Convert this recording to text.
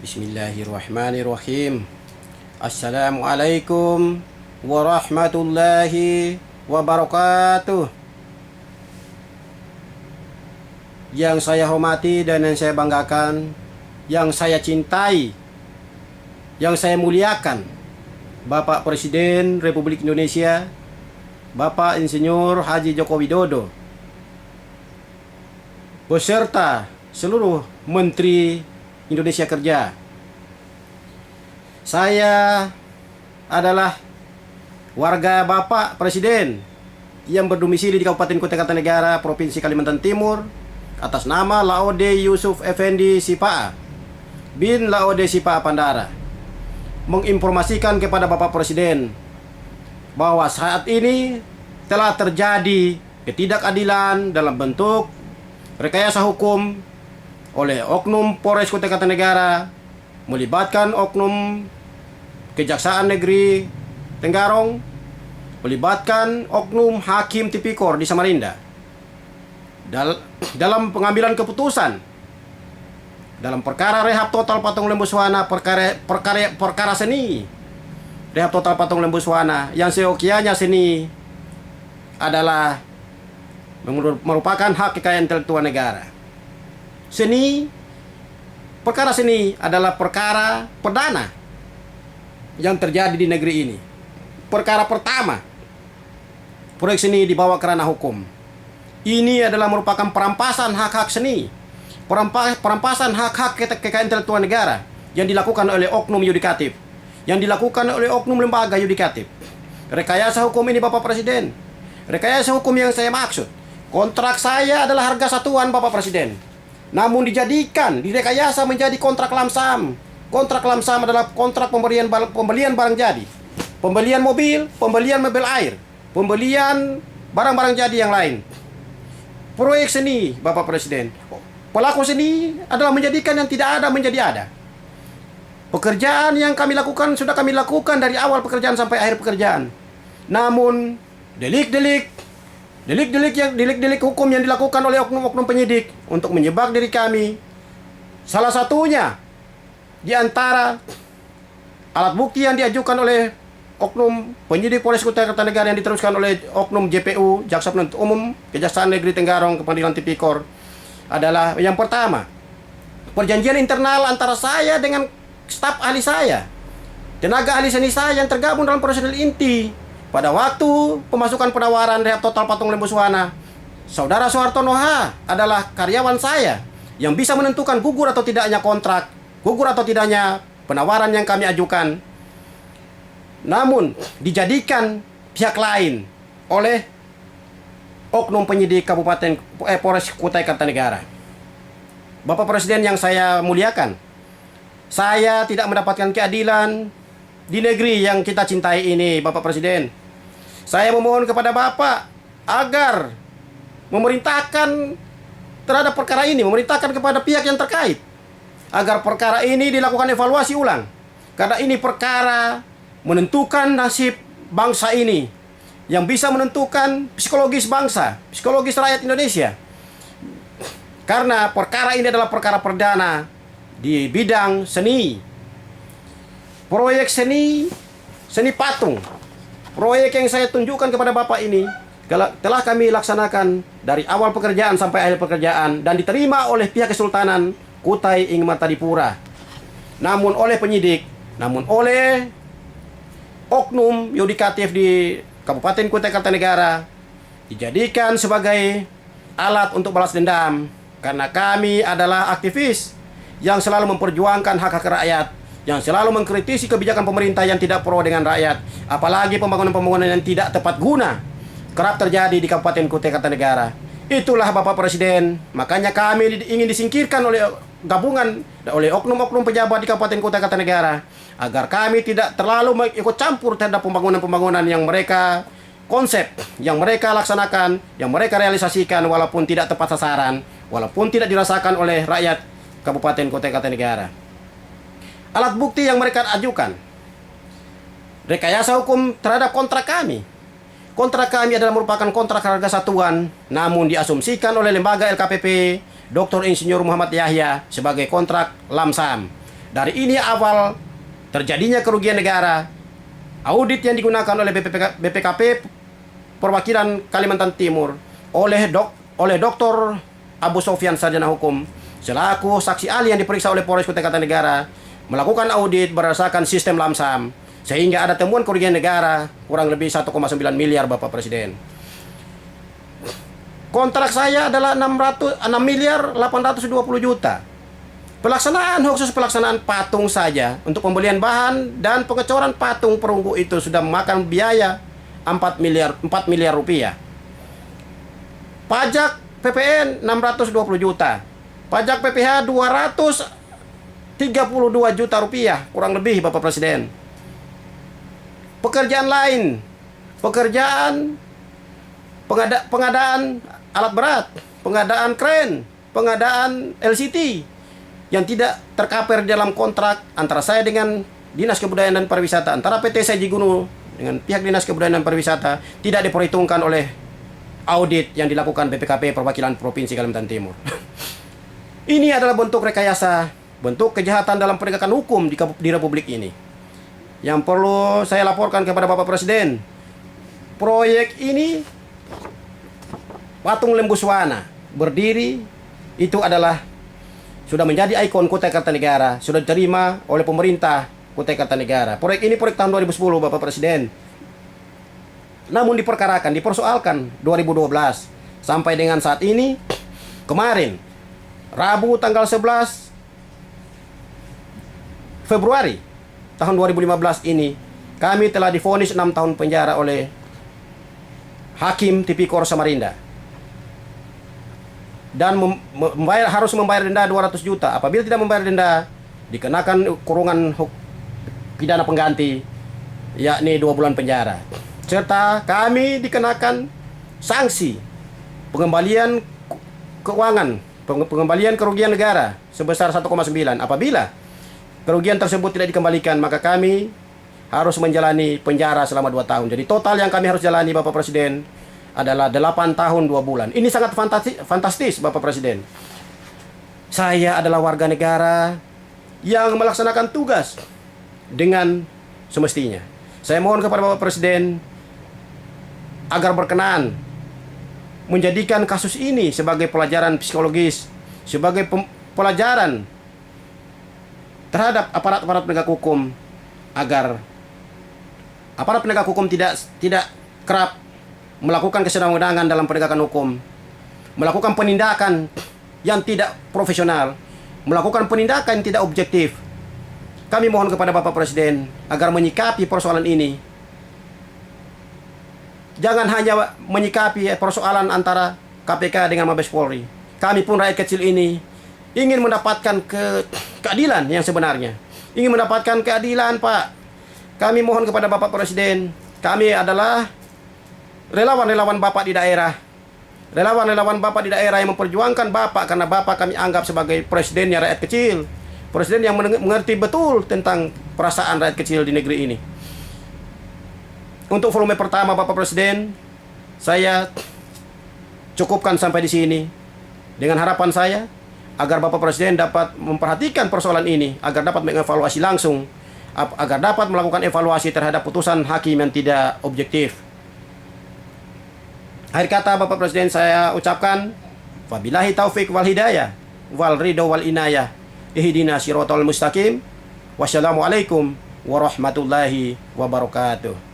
Bismillahirrahmanirrahim. Assalamualaikum warahmatullahi wabarakatuh. Yang saya hormati dan yang saya banggakan, yang saya cintai, yang saya muliakan, Bapak Presiden Republik Indonesia, Bapak Insinyur Haji Joko Widodo, beserta seluruh Menteri Indonesia Kerja. Saya adalah warga Bapak Presiden yang berdomisili di Kabupaten Kutai Kartanegara, Provinsi Kalimantan Timur, atas nama Laode Yusuf Effendi Sipa'a bin Laode Sipa'a Pandara, menginformasikan kepada Bapak Presiden bahwa saat ini telah terjadi ketidakadilan dalam bentuk rekayasa hukum oleh oknum Polres Kutai Kartanegara, melibatkan oknum Kejaksaan Negeri Tenggarong, melibatkan oknum Hakim Tipikor di Samarinda dalam pengambilan keputusan dalam perkara rehab total patung lembu Suwana, perkara seni rehab total patung lembu Suwana yang seyogianya seni adalah merupakan hak kekayaan intelektual negara. Perkara seni adalah perkara perdana yang terjadi di negeri ini. Perkara pertama, proyek seni dibawa ke ranah hukum. Ini adalah merupakan perampasan hak-hak seni, perampasan hak-hak kekayaan intelektual negara yang dilakukan oleh oknum yudikatif, yang dilakukan oleh oknum lembaga yudikatif. Rekayasa hukum ini, Bapak Presiden, rekayasa hukum yang saya maksud, kontrak saya adalah harga satuan, Bapak Presiden, namun direkayasa menjadi kontrak lamsam. Kontrak lamsam adalah kontrak pembelian barang jadi, pembelian mobil air, pembelian barang-barang jadi yang lain. Proyek seni, Bapak Presiden, pelaku seni adalah menjadikan yang tidak ada menjadi ada. Pekerjaan yang kami lakukan sudah kami lakukan dari awal pekerjaan sampai akhir pekerjaan. Namun delik-delik hukum yang dilakukan oleh oknum-oknum penyidik untuk menyebab diri kami, salah satunya di antara alat bukti yang diajukan oleh oknum penyidik Polres Kutai Kartanegara yang diteruskan oleh oknum JPU, Jaksa Penuntut Umum Kejaksaan Negeri Tenggarong ke Pengadilan Tipikor, adalah yang pertama, perjanjian internal antara saya dengan staf ahli saya, tenaga ahli seni saya yang tergabung dalam prosedur inti. Pada waktu pemasukan penawaran rehab total patung lembu Suwana, Saudara Soeharto Noha adalah karyawan saya yang bisa menentukan gugur atau tidaknya kontrak, gugur atau tidaknya penawaran yang kami ajukan. Namun dijadikan pihak lain oleh oknum penyidik Kabupaten Polres Kutai Kartanegara. Bapak Presiden yang saya muliakan, saya tidak mendapatkan keadilan di negeri yang kita cintai ini, Bapak Presiden. Saya memohon kepada Bapak agar memerintahkan terhadap perkara ini, memerintahkan kepada pihak yang terkait agar perkara ini dilakukan evaluasi ulang. Karena ini perkara menentukan nasib bangsa ini, yang bisa menentukan psikologis bangsa, psikologis rakyat Indonesia. Karena perkara ini adalah perkara perdana di bidang seni. Proyek seni patung, proyek yang saya tunjukkan kepada Bapak ini telah kami laksanakan dari awal pekerjaan sampai akhir pekerjaan dan diterima oleh pihak Kesultanan Kutai Ingmatadipura. Namun oleh penyidik, namun oleh oknum yudikatif di Kabupaten Kutai Kartanegara dijadikan sebagai alat untuk balas dendam. Karena kami adalah aktivis yang selalu memperjuangkan hak-hak rakyat, yang selalu mengkritisi kebijakan pemerintah yang tidak pro dengan rakyat, apalagi pembangunan-pembangunan yang tidak tepat guna, kerap terjadi di Kabupaten Kutai Kartanegara. Itulah Bapak Presiden, makanya kami ingin disingkirkan oleh oknum-oknum pejabat di Kabupaten Kutai Kartanegara, agar kami tidak terlalu ikut campur terhadap pembangunan-pembangunan yang mereka konsep, yang mereka laksanakan, yang mereka realisasikan walaupun tidak tepat sasaran, walaupun tidak dirasakan oleh rakyat Kabupaten Kutai Kartanegara. Alat bukti yang mereka ajukan, rekayasa hukum terhadap kontrak kami. Kontrak kami adalah merupakan kontrak harga satuan, namun diasumsikan oleh lembaga LKPP Dr. Insinyur Muhammad Yahya sebagai kontrak lamsam. Dari ini awal terjadinya kerugian negara. Audit yang digunakan oleh BPKP Perwakilan Kalimantan Timur oleh Dr. Abu Sofyan Sarjana Hukum selaku saksi ahli yang diperiksa oleh Polres Kutai Kartanegara melakukan audit berdasarkan sistem lamsam sehingga ada temuan kerugian negara kurang lebih 1,9 miliar Bapak Presiden. Kontrak saya adalah 6 miliar 820 juta. Khusus pelaksanaan patung saja untuk pembelian bahan dan pengecoran patung perunggu itu sudah memakan biaya 4 miliar rupiah. Pajak PPN 620 juta. Pajak PPH 232 juta rupiah kurang lebih Bapak Presiden. Pekerjaan lain, pengadaan alat berat, pengadaan kren, pengadaan LCT yang tidak tercover dalam kontrak antara saya dengan Dinas Kebudayaan dan Pariwisata, antara PT Saji Gunu dengan pihak Dinas Kebudayaan dan Pariwisata tidak diperhitungkan oleh audit yang dilakukan BPKP Perwakilan Provinsi Kalimantan Timur. Ini adalah bentuk rekayasa, bentuk kejahatan dalam penegakan hukum di Republik ini. Yang perlu saya laporkan kepada Bapak Presiden, proyek ini patung Lembuswana berdiri itu adalah sudah menjadi ikon Kutai Kartanegara, sudah diterima oleh pemerintah Kutai Kartanegara. Proyek ini proyek tahun 2010 Bapak Presiden. Namun dipersoalkan 2012 sampai dengan saat ini. Kemarin Rabu tanggal 11 Februari tahun 2015 ini kami telah divonis 6 tahun penjara oleh Hakim Tipikor Samarinda dan harus membayar denda 200 juta. Apabila tidak membayar denda, dikenakan kurungan pidana pengganti yakni 2 bulan penjara. Serta kami dikenakan sanksi pengembalian keuangan, pengembalian kerugian negara sebesar 1,9. Apabila kerugian tersebut tidak dikembalikan, maka kami harus menjalani penjara selama 2 tahun. Jadi total yang kami harus jalani Bapak Presiden adalah 8 tahun 2 bulan. Ini sangat fantastis Bapak Presiden. Saya adalah warga negara yang melaksanakan tugas dengan semestinya. Saya mohon kepada Bapak Presiden agar berkenan menjadikan kasus ini sebagai pelajaran psikologis, sebagai pelajaran terhadap aparat-aparat penegak hukum, agar aparat penegak hukum tidak kerap melakukan kesenang-wenangan dalam penegakan hukum, melakukan penindakan yang tidak profesional, melakukan penindakan yang tidak objektif. Kami mohon kepada Bapak Presiden agar menyikapi persoalan ini. Jangan hanya menyikapi persoalan antara KPK dengan Mabes Polri. Kami pun rakyat kecil ini ingin mendapatkan keadilan yang sebenarnya. Ingin mendapatkan keadilan, Pak. Kami mohon kepada Bapak Presiden. Kami adalah relawan-relawan Bapak di daerah. Relawan-relawan Bapak di daerah yang memperjuangkan Bapak karena Bapak kami anggap sebagai presidennya rakyat kecil. Presiden yang mengerti betul tentang perasaan rakyat kecil di negeri ini. Untuk volume pertama Bapak Presiden, saya cukupkan sampai di sini. Dengan harapan saya agar Bapak Presiden dapat memperhatikan persoalan ini, agar dapat mengevaluasi langsung, agar dapat melakukan evaluasi terhadap putusan hakim yang tidak objektif. Akhir kata Bapak Presiden saya ucapkan, wabillahi taufik wal hidayah, wal ridho wal inayah, ihdina siratal mustaqim, wassalamualaikum warahmatullahi wabarakatuh.